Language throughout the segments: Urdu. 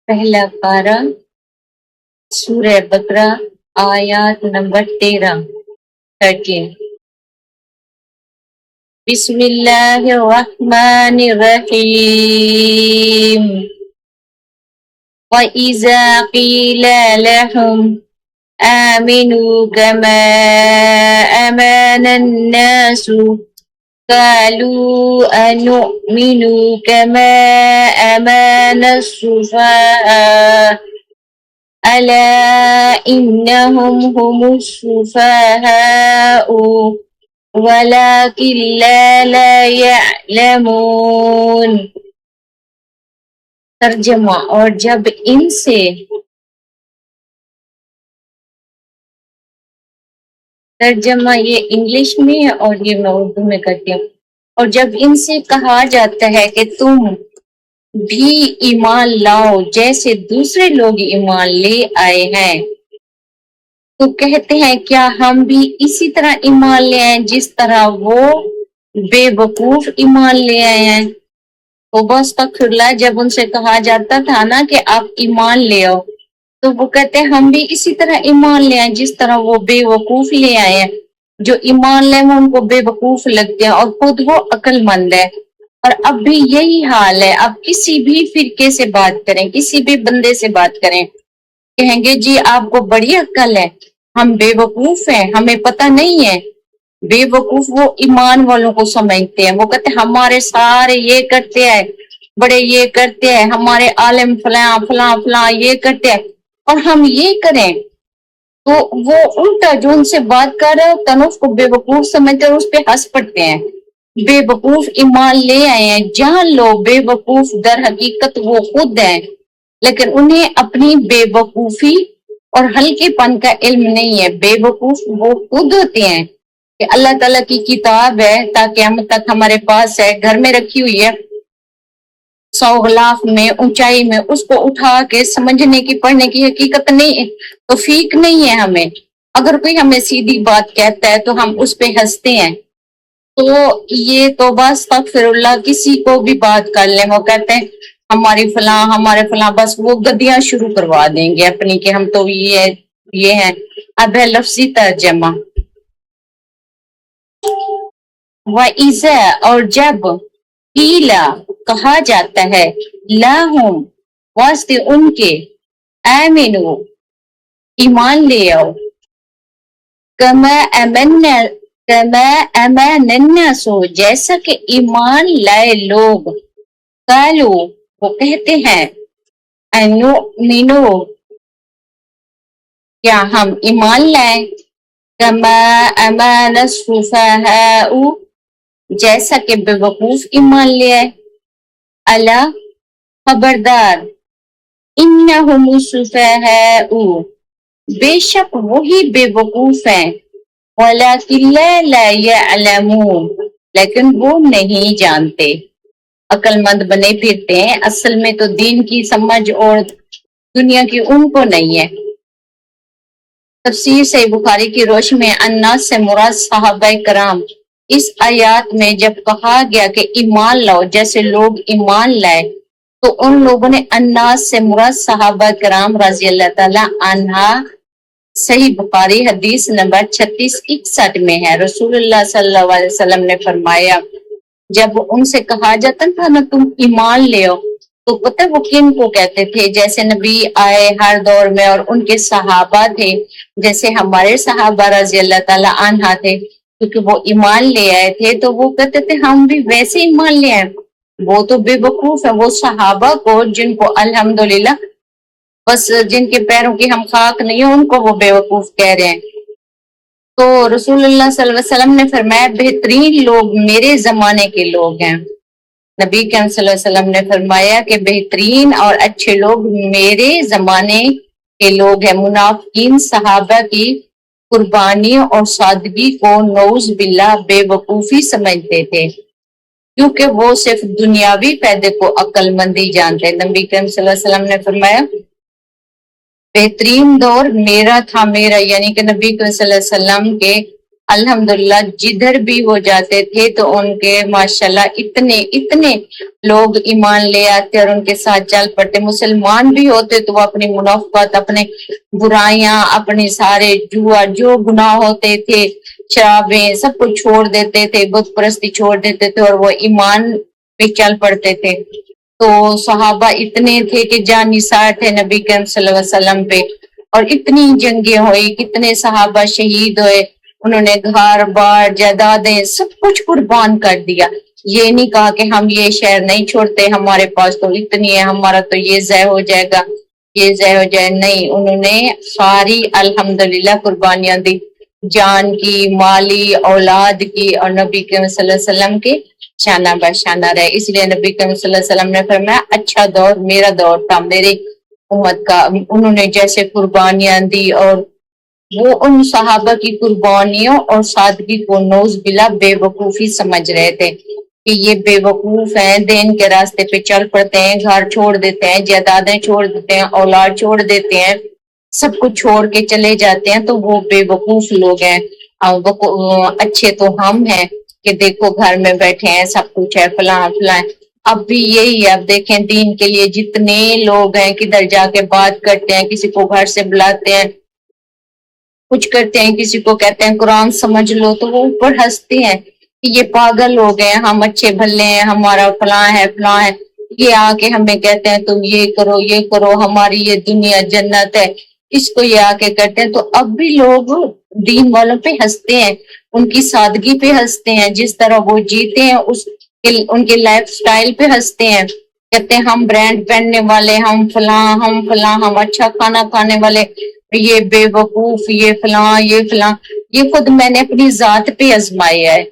پہلا پارہ سورہ بقرہ آیات نمبر 13 بسم اللہ الرحمن الرحیم وَإِذَا قِيلَ لَهُمْ آمِنُوا كَمَا آمَنَ النَّاسُ قَالُوا أَنُؤْمِنُ كَمَا آمَنَ السُّفَهَاءُ أَلَا إِنَّهُمْ هُمُ السُّفَهَاءُ وَلَكِنْ لَا يَعْلَمُونَ۔ ترجمہ، اور جب ان سے ترجمہ یہ انگلش میں ہے اور یہ میں اردو میں کرتی ہوں۔ اور جب ان سے کہا جاتا ہے کہ تم بھی ایمان لاؤ جیسے دوسرے لوگ ایمان لے آئے ہیں، تو کہتے ہیں کیا ہم بھی اسی طرح ایمان لے آئے جس طرح وہ بے وقوف ایمان لے آئے ہیں۔ تو بس استغفراللہ، جب ان سے کہا جاتا تھا نا کہ آپ ایمان لے آؤ، تو وہ کہتے ہیں ہم بھی اسی طرح ایمان لے آئے جس طرح وہ بے وقوف لے آئے ہیں۔ جو ایمان لے وہ ان کو بے وقوف لگتے ہیں اور خود وہ عقل مند ہے۔ اور اب بھی یہی حال ہے، اب کسی بھی فرقے سے بات کریں، کسی بھی بندے سے بات کریں، کہیں گے جی آپ کو بڑی عقل ہے، ہم بے وقوف ہیں، ہمیں پتہ نہیں ہے۔ بے وقوف وہ ایمان والوں کو سمجھتے ہیں، وہ کہتے ہیں ہمارے سارے یہ کرتے ہیں، بڑے یہ کرتے ہیں، ہمارے عالم فلاں فلاں فلاں یہ کرتے ہیں اور ہم یہ کریں۔ تو وہ الٹا جو ان سے بات کر رہا ہوتا ہے نا، اس کو بے وقوف سمجھتے ہیں اور اس پہ ہنس پڑتے ہیں۔ بے وقوف ایمان لے آئے ہیں، جان لو بے وقوف در حقیقت وہ خود ہیں، لیکن انہیں اپنی بے وقوفی اور ہلکے پن کا علم نہیں ہے۔ بے وقوف وہ خود ہوتے ہیں کہ اللہ تعالیٰ کی کتاب ہے تاکہ ہم تک ہمارے پاس ہے، گھر میں رکھی ہوئی ہے، 100 غلاف میں اونچائی میں، اس کو اٹھا کے سمجھنے کی پڑھنے کی حقیقت نہیں ہے، توفیق نہیں ہے ہمیں۔ اگر کوئی ہمیں سیدھی بات کہتا ہے تو ہم اس پہ ہنستے ہیں۔ تو یہ تو بس استغفر اللہ، کسی کو بھی بات کر لیں وہ کہتے ہیں ہماری فلاں ہمارے فلاں، بس وہ گدیاں شروع کروا دیں گے اپنی کہ ہم تو یہ ہیں۔ اب ہے لفظی ترجمہ۔ وَإِذَا، اور جب، قِيلَ، کہا جاتا ہے، لَهُمْ، واسطے ان کے، آمنوا، ایمان لے آؤ، كَمَا آمَنَ النَّاسُ، جیسا کہ ایمان لائے لوگ، قالوا، وہ کہتے ہیں، أَنُؤْمِنُ، کیا ہم ایمان لائیں، كَمَا آمَنَ السُّفَهَاءُ، جیسا کہ بے وقوف ایمان لے آئے، الا، خبردار، انہم السفہاء، بے شک وہی بے وقوف ہیں، ولکن لا یعلمون، لیکن وہ نہیں جانتے، عقل مند بنے پھرتے ہیں، اصل میں تو دین کی سمجھ اور دنیا کی ان کو نہیں ہے۔ تفسیر صحیح بخاری کی روشنی میں الناس سے مراد صحابہ کرام۔ اس آیات میں جب کہا گیا کہ ایمان لاؤ جیسے لوگ ایمان لائے، تو ان لوگوں نے الناس سے مراد صحابہ کرام رضی اللہ تعالی عنہ۔ صحیح بخاری حدیث نمبر 3661 میں ہے، رسول اللہ صلی اللہ علیہ وسلم نے فرمایا جب ان سے کہا جاتا تھا نا تم ایمان لے آؤ، تو پتہ وہ کن کو کہتے تھے؟ جیسے نبی آئے ہر دور میں اور ان کے صحابہ تھے، جیسے ہمارے صحابہ رضی اللہ تعالی عنہ تھے، کیونکہ وہ ایمان لے آئے تھے تو وہ کہتے تھے ہم بھی ویسے ایمان لے آئے۔ وہ تو بے وقوف ہے، وہ صحابہ کو جن کو الحمدللہ بس جن کے پیروں کی ہم خاک نہیں ہیں، ان کو وہ بے وقوف کہہ رہے ہیں۔ تو رسول اللہ صلی اللہ علیہ وسلم نے فرمایا بہترین لوگ میرے زمانے کے لوگ ہیں۔ نبی کریم صلی اللہ علیہ وسلم نے فرمایا کہ بہترین اور اچھے لوگ میرے زمانے کے لوگ ہیں۔ منافقین صحابہ کی قربانی اور سادگی کو نعوذ باللہ بے وقوفی سمجھتے تھے، کیونکہ وہ صرف دنیاوی فائدے کو عقل مندی جانتے ہیں۔ نبی کریم صلی اللہ علیہ وسلم نے فرمایا بہترین دور میرا تھا، میرا یعنی کہ نبی کریم صلی اللہ علیہ وسلم کے الحمدللہ جدھر بھی وہ جاتے تھے تو ان کے ماشاءاللہ اتنے لوگ ایمان لے آتے اور ان کے ساتھ چل پڑتے. مسلمان بھی ہوتے تو وہ اپنی منافقت، اپنے برائیاں، اپنے سارے جوا جو گناہ ہوتے تھے، شرابیں، سب کچھ چھوڑ دیتے تھے، بت پرستی چھوڑ دیتے تھے اور وہ ایمان پہ چل پڑتے تھے. تو صحابہ اتنے تھے کہ جان نثار تھے نبی کریم صلی اللہ علیہ وسلم پہ، اور اتنی جنگیں ہوئی، کتنے صحابہ شہید ہوئے، انہوں نے گھر بار جائیدادیں سب کچھ قربان کر دیا. یہ نہیں کہا کہ ہم یہ شہر نہیں چھوڑتے، ہمارے پاس تو اتنی ہے، ہمارا تو یہ ضائع ہو جائے گا، یہ ضائع ہو جائے. نہیں، انہوں نے ساری الحمدللہ قربانیاں دی، جان کی، مالی، اولاد کی، اور نبی کریم صلی اللہ علیہ وسلم کے شانہ بشانہ رہے. اس لیے نبی کریم صلی اللہ علیہ وسلم نے فرمایا اچھا دور میرا دور تھا، میری امت کا. انہوں نے جیسے قربانیاں دی، اور وہ ان صحابہ کی قربانیوں اور سادگی کو نوز بلا بے وقوفی سمجھ رہے تھے کہ یہ بے وقوف ہیں، دین کے راستے پہ چل پڑتے ہیں، گھر چھوڑ دیتے ہیں، جائیدادیں چھوڑ دیتے ہیں، اولاد چھوڑ دیتے ہیں، سب کچھ چھوڑ کے چلے جاتے ہیں، تو وہ بے وقوف لوگ ہیں. اچھے تو ہم ہیں کہ دیکھو گھر میں بیٹھے ہیں، سب کچھ ہے، فلاں فلاں. اب بھی یہی ہے. اب دیکھیں دین کے لیے جتنے لوگ ہیں کدھر جا کے بات کرتے ہیں، کسی کو گھر سے بلاتے ہیں، کچھ کرتے ہیں، کسی کو کہتے ہیں قرآن سمجھ لو، تو وہ اوپر ہنستے ہیں کہ یہ پاگل ہو گئے، ہم اچھے بھلے ہیں، ہمارا فلاں ہے فلاں ہے. یہ آ کے ہمیں کہتے ہیں تم یہ کرو یہ کرو، ہماری یہ دنیا جنت ہے، اس کو یہ آ کے کرتے ہیں. تو اب بھی لوگ دین والوں پہ ہنستے ہیں، ان کی سادگی پہ ہنستے ہیں، جس طرح وہ جیتے ہیں ان کے لائف سٹائل پہ ہنستے ہیں. کہتے ہیں ہم برانڈ پہننے والے، ہم فلاں ہم فلاں، ہم اچھا کھانا کھانے والے، یہ بے وقوف، یہ فلاں یہ فلاں. یہ خود میں نے اپنی ذات پہ آزمایا ہے.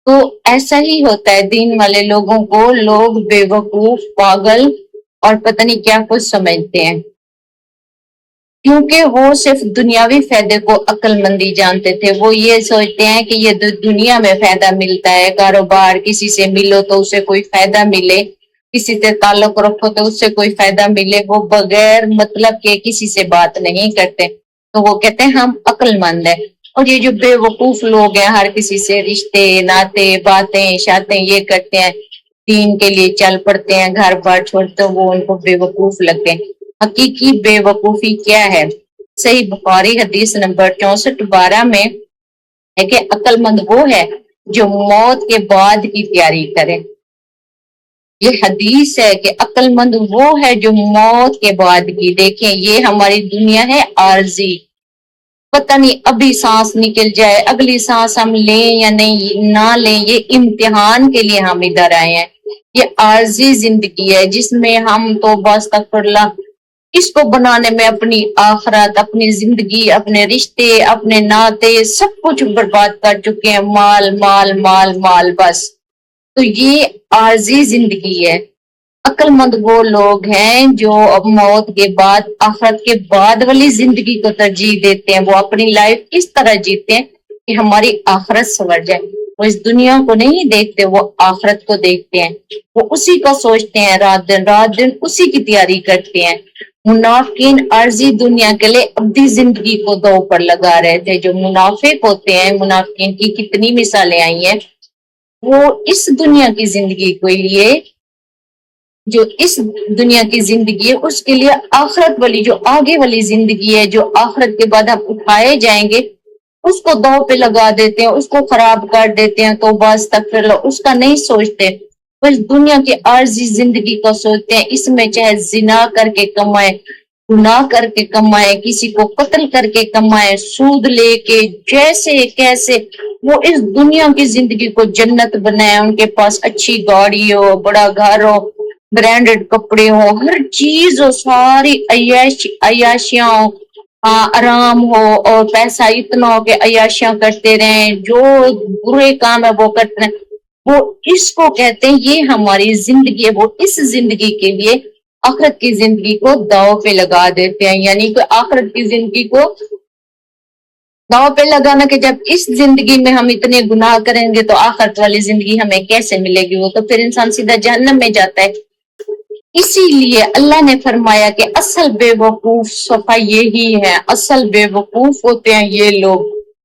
تو ایسا ہی ہوتا ہے، دین والے لوگوں کو لوگ بے وقوف، پاگل اور پتہ نہیں کیا کچھ سمجھتے ہیں، کیونکہ وہ صرف دنیاوی فائدے کو عقل مندی جانتے تھے. وہ یہ سوچتے ہیں کہ یہ دنیا میں فائدہ ملتا ہے، کاروبار، کسی سے ملو تو اسے کوئی فائدہ ملے، کسی سے تعلق رکھو تو اس سے کوئی فائدہ ملے. وہ بغیر مطلب کے کسی سے بات نہیں کرتے. تو وہ کہتے ہیں ہم عقل مند ہیں. اور یہ جو بے وقوف لوگ ہیں، ہر کسی سے رشتے ناتے باتیں شاتیں یہ کرتے ہیں، دین کے لیے چل پڑتے ہیں، گھر بار چھوڑتے ہیں، وہ ان کو بے وقوف لگتے ہیں. حقیقی بے وقوفی کیا ہے؟ صحیح بخاری حدیث نمبر 6412 میں ہے کہ عقل مند وہ ہے جو موت کے بعد کی تیاری کرے. یہ حدیث ہے کہ عقل مند وہ ہے جو موت کے بعد کی. دیکھیں یہ ہماری دنیا ہے عارضی، پتہ نہیں ابھی سانس نکل جائے، اگلی سانس ہم لیں یا نہیں نہ لیں، یہ امتحان کے لیے ہم ادھر آئے ہیں. یہ عارضی زندگی ہے جس میں ہم تو استغفر اللہ اس کو بنانے میں اپنی آخرت، اپنی زندگی، اپنے رشتے، اپنے ناطے سب کچھ برباد کر چکے ہیں. مال مال مال مال بس. تو یہ عارضی زندگی ہے. عقل مند وہ لوگ ہیں جو اب موت کے بعد، آخرت کے بعد والی زندگی کو ترجیح دیتے ہیں. وہ اپنی لائف اس طرح جیتے ہیں کہ ہماری آخرت سنور جائے. وہ اس دنیا کو نہیں دیکھتے، وہ آخرت کو دیکھتے ہیں، وہ اسی کو سوچتے ہیں، رات دن اسی کی تیاری کرتے ہیں. منافقین عارضی دنیا کے لیے ابدی زندگی کو دو پر لگا رہے تھے. جو منافق ہوتے ہیں، منافقین کی کتنی مثالیں آئی ہیں، وہ اس دنیا کی زندگی کے لیے، جو اس دنیا کی زندگی ہے اس کے لیے آخرت والی، جو آگے والی زندگی ہے، جو آخرت کے بعد ہم اٹھائے جائیں گے، اس کو دو پہ لگا دیتے ہیں، اس کو خراب کر دیتے ہیں. تو بس تک پھر اس کا نہیں سوچتے، بس دنیا کی عارضی زندگی کو سوچتے ہیں. اس میں چاہے زنا کر کے کمائے، گناہ کر کے کمائے، کسی کو قتل کر کے کمائے، سود لے کے، جیسے کیسے وہ اس دنیا کی زندگی کو جنت بنائے. ان کے پاس اچھی گاڑی ہو، بڑا گھر ہو، برانڈڈ کپڑے ہو، ہر چیز ہو، ساری عیاشیاں ہو، آرام ہو، اور پیسہ اتنا ہو کہ عیاشیاں کرتے رہیں، جو برے کام ہے وہ کرتے رہیں. وہ اس کو کہتے ہیں یہ ہماری زندگی ہے. وہ اس زندگی کے لیے آخرت کی زندگی کو داؤ پہ لگا دیتے ہیں. یعنی کہ آخرت کی زندگی کو داؤ پہ لگانا کہ جب اس زندگی میں ہم اتنے گناہ کریں گے تو آخرت والی زندگی ہمیں کیسے ملے گی؟ وہ تو پھر انسان سیدھا جہنم میں جاتا ہے. اسی لیے اللہ نے فرمایا کہ اصل بے وقوف صفحہ یہی ہے، اصل بے وقوف ہوتے ہیں یہ لوگ